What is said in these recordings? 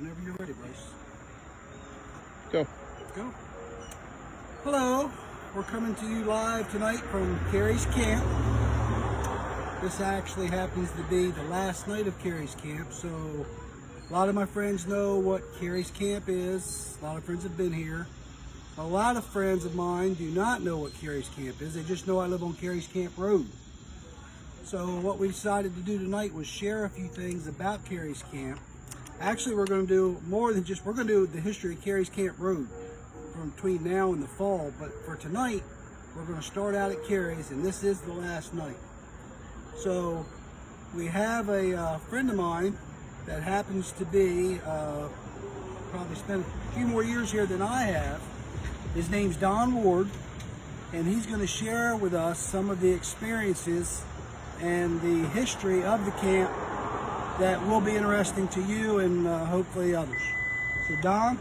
Whenever you're ready, Bryce. Go. Go. Hello. We're coming to you live tonight from Carey's camp. This actually happens to be the last night of Carey's camp, so a lot of my friends know what Carey's camp is. A lot of friends have been here. A lot of friends of mine do not know what Carey's camp is. They just know I live on Carey's Camp Road. So what we decided to do tonight was share a few things about Carey's camp. Actually, we're going to do more than just, we're going to do the history of Carey's Camp Road from between now and the fall. But for tonight, we're going to start out at Carey's, and this is the last night. So we have a friend of mine that happens to be, probably spent a few more years here than I have. His name's Don Ward, and he's going to share with us some of the experiences and the history of the camp that will be interesting to you and hopefully others. So Don?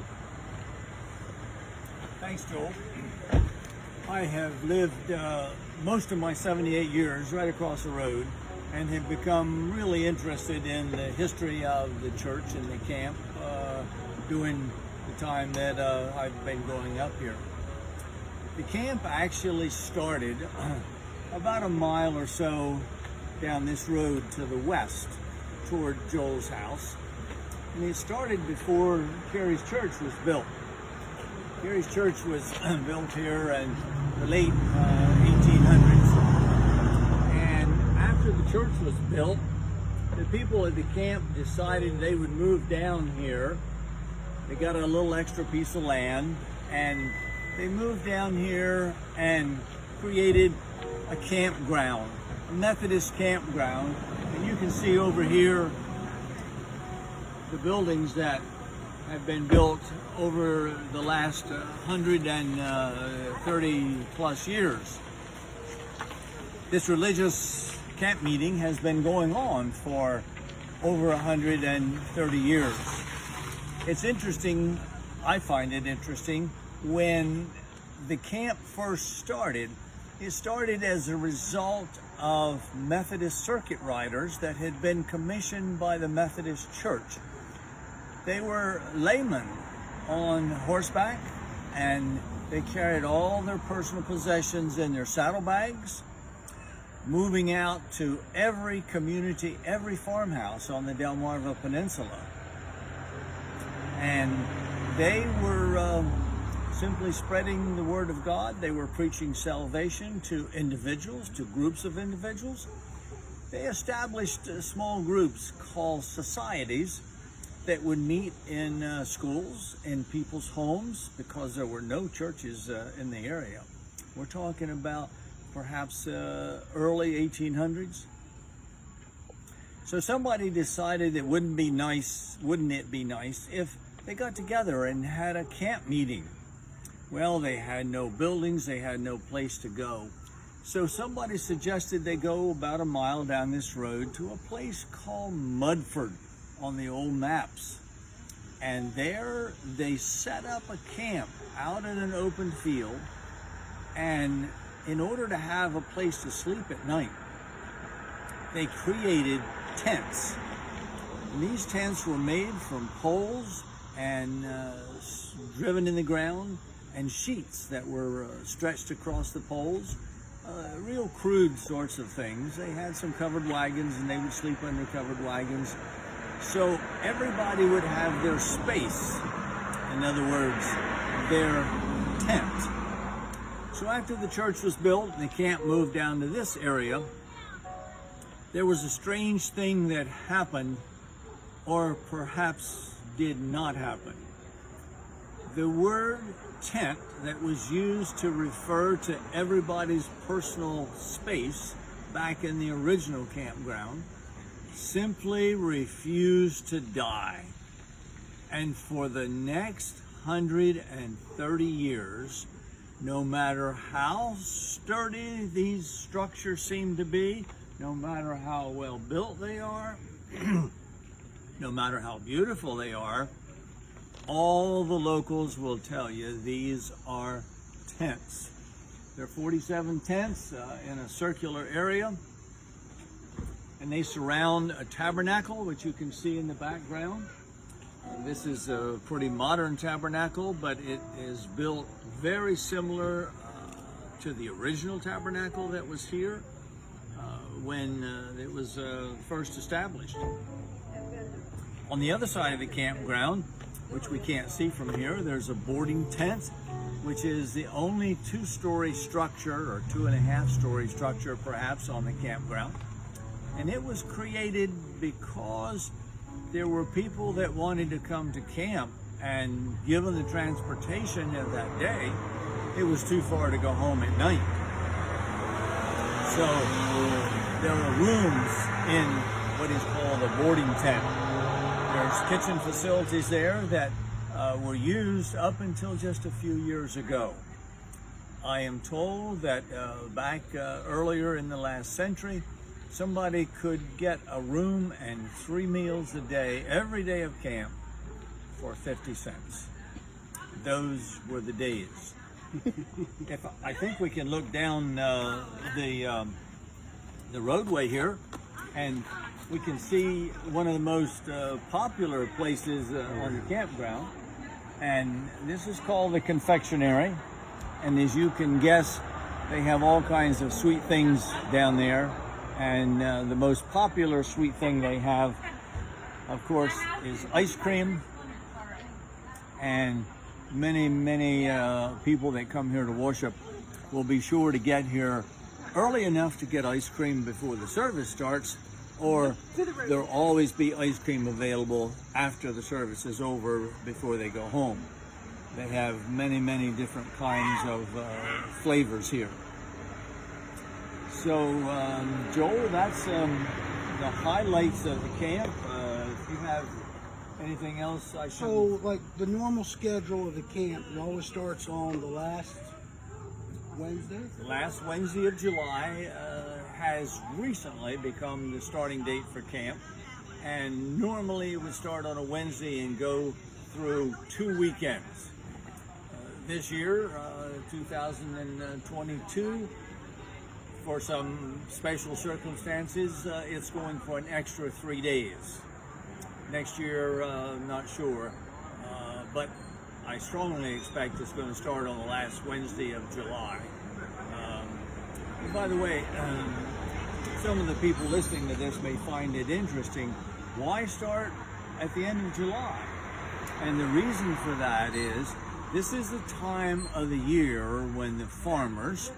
Thanks, Joel. I have lived most of my 78 years right across the road and have become really interested in the history of the church and the camp during the time that I've been growing up here. The camp actually started about a mile or so down this road to the west toward Joel's house, and it started before Carey's church was built. Carey's church was built here in the late 1800s, and after the church was built, the people at the camp decided they would move down here. They got a little extra piece of land, and they moved down here and created a campground, a Methodist campground. And you can see over here the buildings that have been built over the last 130 plus years. This religious camp meeting has been going on for over 130 years. It's interesting, I find it interesting, when the camp first started, it started as a result of Methodist circuit riders that had been commissioned by the Methodist Church. They were laymen on horseback, and they carried all their personal possessions in their saddlebags, moving out to every community, every farmhouse on the Delmarva Peninsula. And they were simply spreading the word of God. They were preaching salvation to individuals, to groups of individuals. They established small groups called societies that would meet in schools, in people's homes, because there were no churches in the area. We're talking about perhaps early 1800s. So somebody decided it wouldn't it be nice if they got together and had a camp meeting. Well, they had no buildings, they had no place to go. So somebody suggested they go about a mile down this road to a place called Mudford on the old maps. And there they set up a camp out in an open field. And in order to have a place to sleep at night, they created tents. And these tents were made from poles and driven in the ground, and sheets that were stretched across the poles, real crude sorts of things. They had some covered wagons, and they would sleep under covered wagons. So everybody would have their space, in other words, their tent. So after the church was built and the camp moved down to this area, there was a strange thing that happened, or perhaps did not happen. The word tent that was used to refer to everybody's personal space back in the original campground simply refused to die. And for the next 130 years, no matter how sturdy these structures seem to be, no matter how well built they are, no matter how beautiful they are, all the locals will tell you these are tents. There are 47 tents in a circular area, and they surround a tabernacle, which you can see in the background. This is a pretty modern tabernacle, but it is built very similar to the original tabernacle that was here when it was first established. On the other side of the campground, which we can't see from here, there's a boarding tent, which is the only two-story structure, or 2.5-story structure perhaps, on the campground. And it was created because there were people that wanted to come to camp, and given the transportation of that day, it was too far to go home at night. So there were rooms in what is called a boarding tent. There's kitchen facilities there that were used up until just a few years ago. I am told that back earlier in the last century, somebody could get a room and 3 meals a day, every day of camp, for 50 cents. Those were the days. I think we can look down the roadway here, and we can see one of the most popular places on the campground, and this is called the confectionery. And as you can guess, they have all kinds of sweet things down there, and the most popular sweet thing they have, of course, is ice cream. And many people that come here to worship will be sure to get here early enough to get ice cream before the service starts, or there'll always be ice cream available after the service is over before they go home. They have many different kinds of flavors here. So, Joel, that's the highlights of the camp. If you have anything else I should... So, like the normal schedule of the camp, it always starts on the last Wednesday? The last Wednesday of July has recently become the starting date for camp, and normally it would start on a Wednesday and go through 2 weekends. This year, 2022, for some special circumstances, it's going for an extra 3 days. Next year, not sure, but I strongly expect it's going to start on the last Wednesday of July. And by the way, some of the people listening to this may find it interesting. Why start at the end of July? And the reason for that is this is the time of the year when the farmers,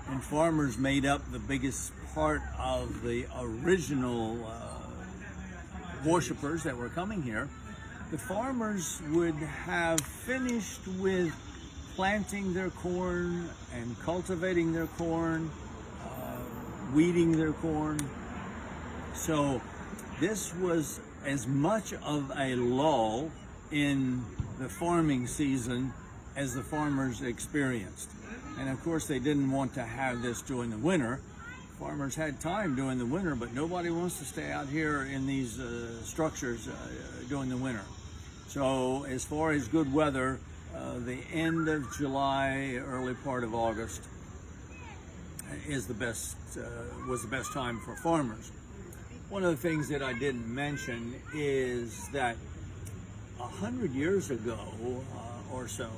and farmers made up the biggest part of the original worshipers that were coming here, the farmers would have finished with planting their corn and cultivating their corn, weeding their corn. So this was as much of a lull in the farming season as the farmers experienced. And of course they didn't want to have this during the winter. Farmers had time during the winter, but nobody wants to stay out here in these structures during the winter. So as far as good weather, the end of July, early part of August is the best, was the best time for farmers. One of the things that I didn't mention is that 100 years ago or so,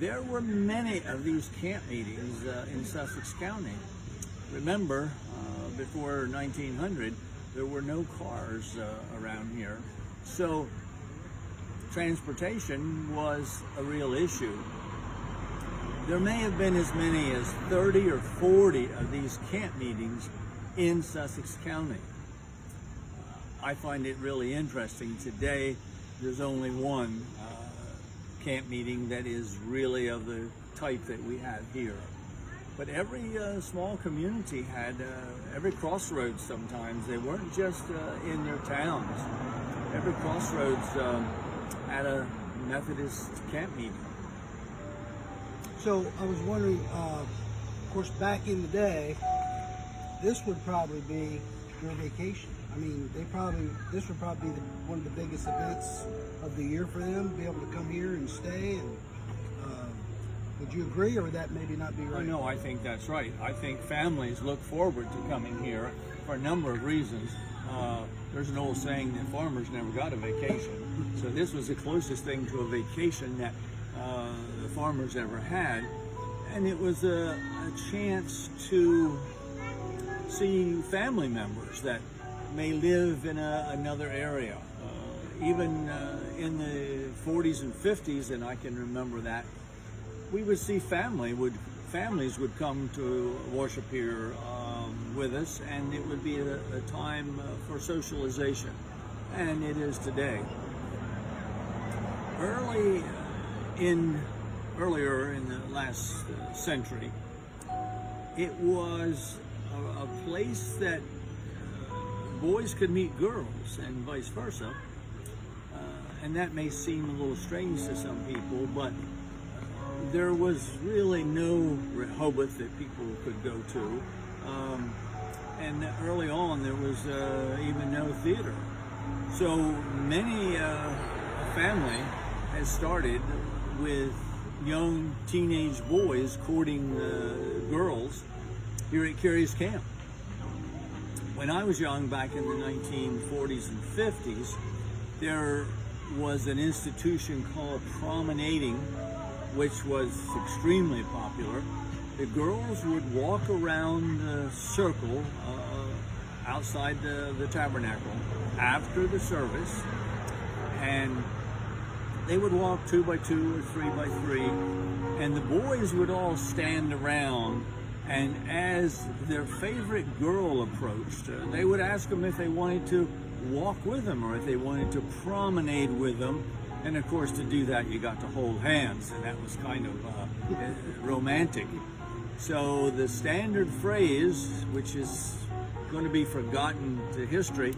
there were many of these camp meetings in Sussex County. Remember, before 1900, there were no cars around here. So transportation was a real issue. There may have been as many as 30 or 40 of these camp meetings in Sussex County. I find it really interesting. Today, there's only one camp meeting that is really of the type that we have here. But every small community had, every crossroads sometimes, they weren't just in their towns. Every crossroads had a Methodist camp meeting. So I was wondering, of course, back in the day, this would probably be your vacation. I mean, this would probably be one of the biggest events of the year for them, be able to come here and stay. And would you agree, or would that maybe not be right? No, I think that's right. I think families look forward to coming here for a number of reasons. there's an old saying that farmers never got a vacation. So this was the closest thing to a vacation that the farmers ever had. And it was a chance to see family members that may live in another area. Even in the 40s and 50s, and I can remember that, we would see families would come to worship here with us, and it would be a time for socialization, and it is today. Earlier in the last century, it was a place that boys could meet girls and vice versa. And that may seem a little strange to some people, but there was really no Rehoboth that people could go to. And early on, there was even no theater. So many family has started with young teenage boys courting girls here at Carey's camp. When I was young, back in the 1940s and 50s, there was an institution called promenading, which was extremely popular. The girls would walk around the circle outside the tabernacle after the service, and they would walk 2 by 2 or 3 by 3, and the boys would all stand around, and as their favorite girl approached, they would ask them if they wanted to walk with them or if they wanted to promenade with them. And of course, to do that, you got to hold hands, and that was kind of romantic. So the standard phrase, which is going to be forgotten to history,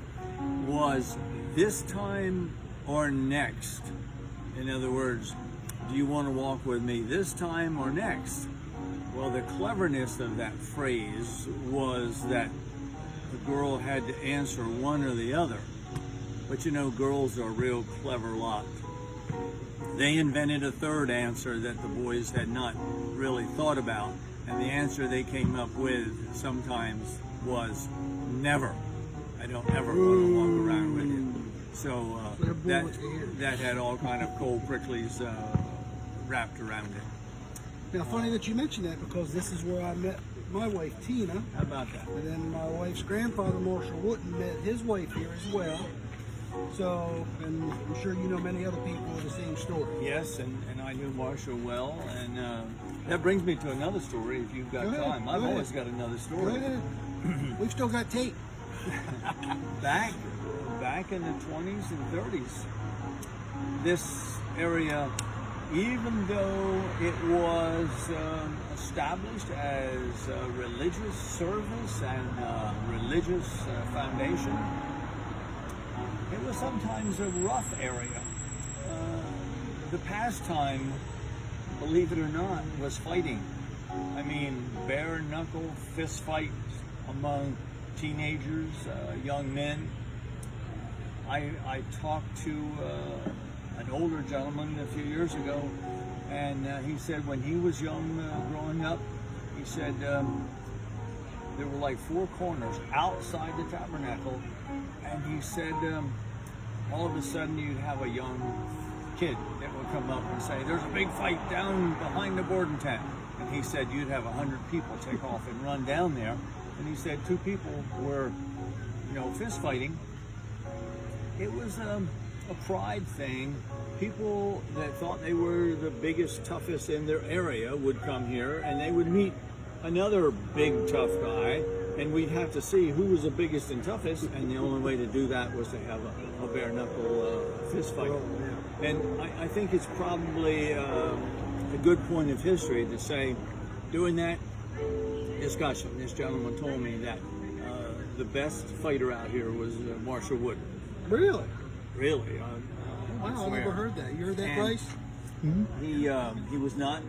was this time or next. In other words, do you want to walk with me this time or next? Well, the cleverness of that phrase was that the girl had to answer one or the other. But you know, girls are a real clever lot. They invented a third answer that the boys had not really thought about, and the answer they came up with sometimes was never. I don't ever want to walk around with you. So that had all kind of cold pricklies wrapped around it. Now, funny that you mentioned that, because this is where I met my wife, Tina. How about that? And then my wife's grandfather, Marshall Wharton, met his wife here as well. So, and I'm sure you know many other people with the same story. Yes, and I knew Marshall well, and that brings me to another story, if you've got time. I've always got another story. Go ahead. We've still got tape. Back in the 20s and 30s, this area, even though it was established as a religious service and religious foundation, it was sometimes a rough area. The pastime, believe it or not, was fighting. I mean, bare knuckle fist fights among teenagers, young men. I talked to an older gentleman a few years ago, and he said when he was young, growing up, he said there were like 4 corners outside the tabernacle, and he said all of a sudden you'd have a young kid that would come up and say, "There's a big fight down behind the boarding tent," and he said you'd have 100 people take off and run down there, and he said 2 people were, fist fighting. It was a pride thing. People that thought they were the biggest, toughest in their area would come here, and they would meet another big, tough guy, and we'd have to see who was the biggest and toughest, and the only way to do that was to have a bare-knuckle fist fight. And I think it's probably a good point of history to say, doing that discussion, this gentleman told me that the best fighter out here was Marshall Wooden. Really? Really. Wow, I never heard that. You heard that, Bryce? Mm-hmm. He was not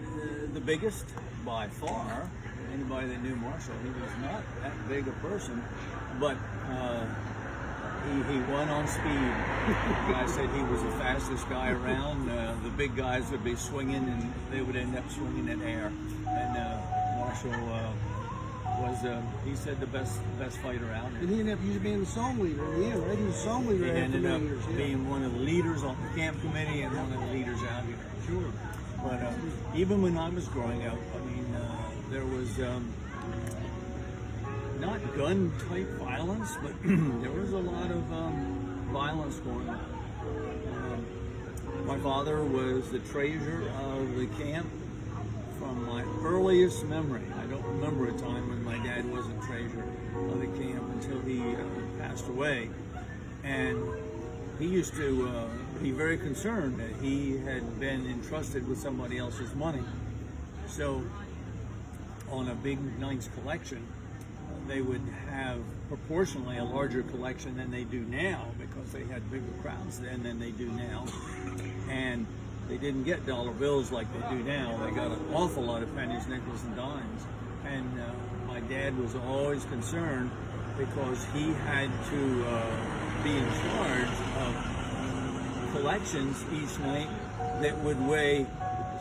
the biggest by far. Anybody that knew Marshall, he was not that big a person, but he won on speed. The guy said he was the fastest guy around. The big guys would be swinging, and they would end up swinging in air. And Marshall was, he said, the best fighter out And here. he ended up usually being the song leader in the end, right? He was the song leader He after ended up many years. Yeah. being one of the leaders on the camp committee and one of the leaders out here. Sure. But even when I was growing up, I mean, there was not gun-type violence, but there was a lot of violence going on. My father was the treasurer of the camp from my earliest memory. I don't remember a time when my dad wasn't treasurer of the camp until he passed away. And he used to be very concerned that he had been entrusted with somebody else's money. So on a big, nice collection, they would have proportionally a larger collection than they do now, because they had bigger crowds then than they do now. And they didn't get dollar bills like they do now. They got an awful lot of pennies, nickels, and dimes. And my dad was always concerned because he had to be in charge of collections each night that would weigh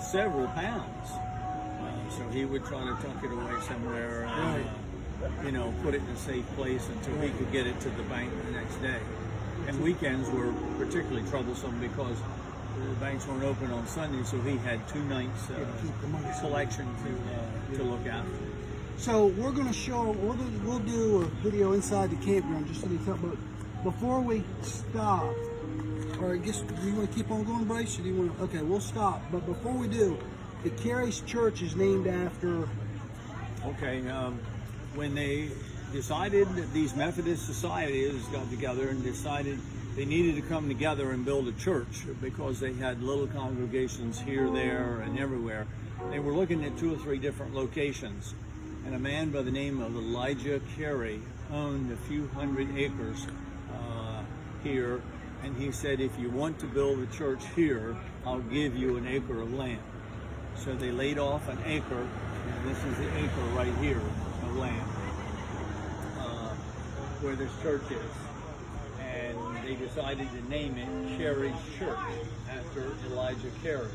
several pounds. So he would try to tuck it away somewhere and, you know, put it in a safe place until he could get it to the bank the next day. And weekends were particularly troublesome because the banks weren't open on Sunday, so he had 2 nights collection to look after. So we're going to show, we'll do a video inside the campground, just so you tell, but before we stop, or I guess, do you want to keep on going, Bryce, or do you want to, okay, we'll stop. But before we do, the Carey's Church is named after... Okay, when they decided that these Methodist societies got together and decided they needed to come together and build a church because they had little congregations here, there, and everywhere, they were looking at 2 or 3 different locations. And a man by the name of Elijah Carey owned a few hundred acres here, and he said, if you want to build a church here, I'll give you an acre of land. So they laid off an acre, and this is the acre right here of land where this church is. And they decided to name it Carey's Church after Elijah Carey.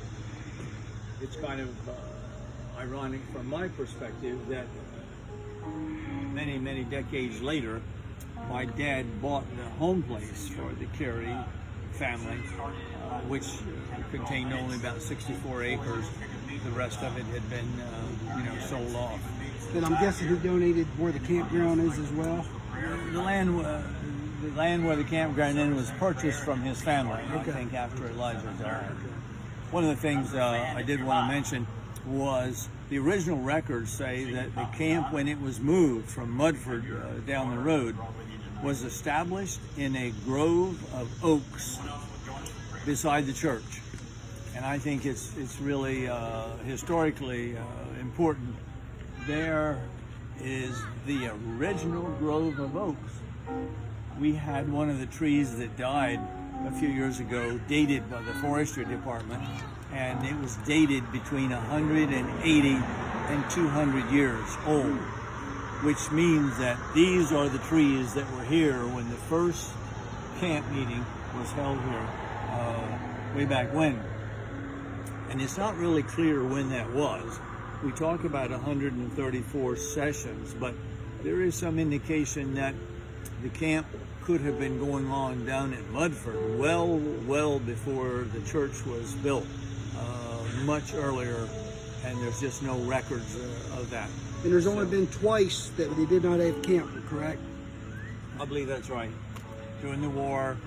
It's kind of ironic from my perspective that many, many decades later, my dad bought the home place for the Carey family, which contained only about 64 acres. The rest of it had been, sold off. And I'm guessing he donated where the campground is as well? The land where the campground is was purchased from his family, I think, after Elijah died. One of the things I did want to mention was the original records say that the camp, when it was moved from Mudford down the road, was established in a grove of oaks beside the church. And I think it's really historically important. There is the original grove of oaks. We had one of the trees that died a few years ago dated by the forestry department, and it was dated between 180 and 200 years old, which means that these are the trees that were here when the first camp meeting was held here way back when. And it's not really clear when that was. We talk about 134 sessions, but there is some indication that the camp could have been going on down at Mudford well before the church was built, much earlier, and there's just no records of that. And there's only been twice that they did not have camp, correct? I believe that's right. During the war,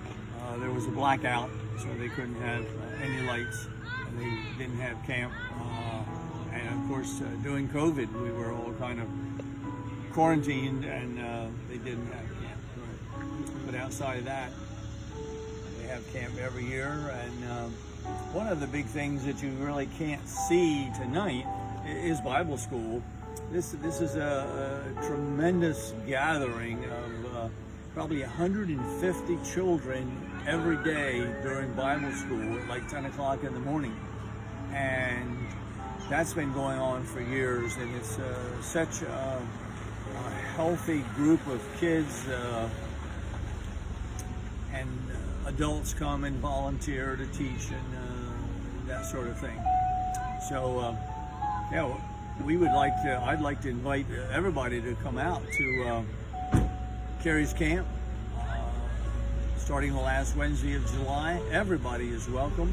there was a blackout, so they couldn't have any lights, and they didn't have camp. And of course, during COVID, we were all kind of quarantined, and they didn't have camp. But outside of that, they have camp every year. And one of the big things that you really can't see tonight is Bible school. This is a tremendous gathering of probably 150 children every day during Bible school at like 10 o'clock in the morning. And that's been going on for years, and it's such a healthy group of kids, and adults come and volunteer to teach and that sort of thing. So, I'd like to invite everybody to come out to Carey's camp, starting the last Wednesday of July. Everybody is welcome.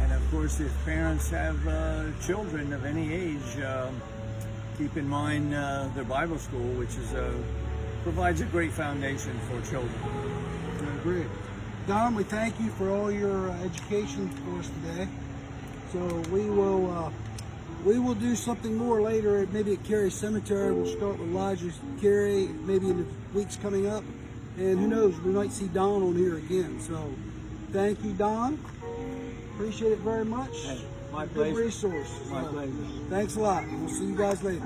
And of course, if parents have children of any age, keep in mind their Bible school, which provides a great foundation for children. Great. Don, we thank you for all your education for us today. So we will do something more later, maybe at Carey Cemetery. We'll start with Lodges Carey, maybe in the weeks coming up. And who knows, we might see Don on here again. So thank you, Don. Appreciate it very much. Hey, my Good pleasure. resource. My pleasure. Thanks a lot. We'll see you guys later.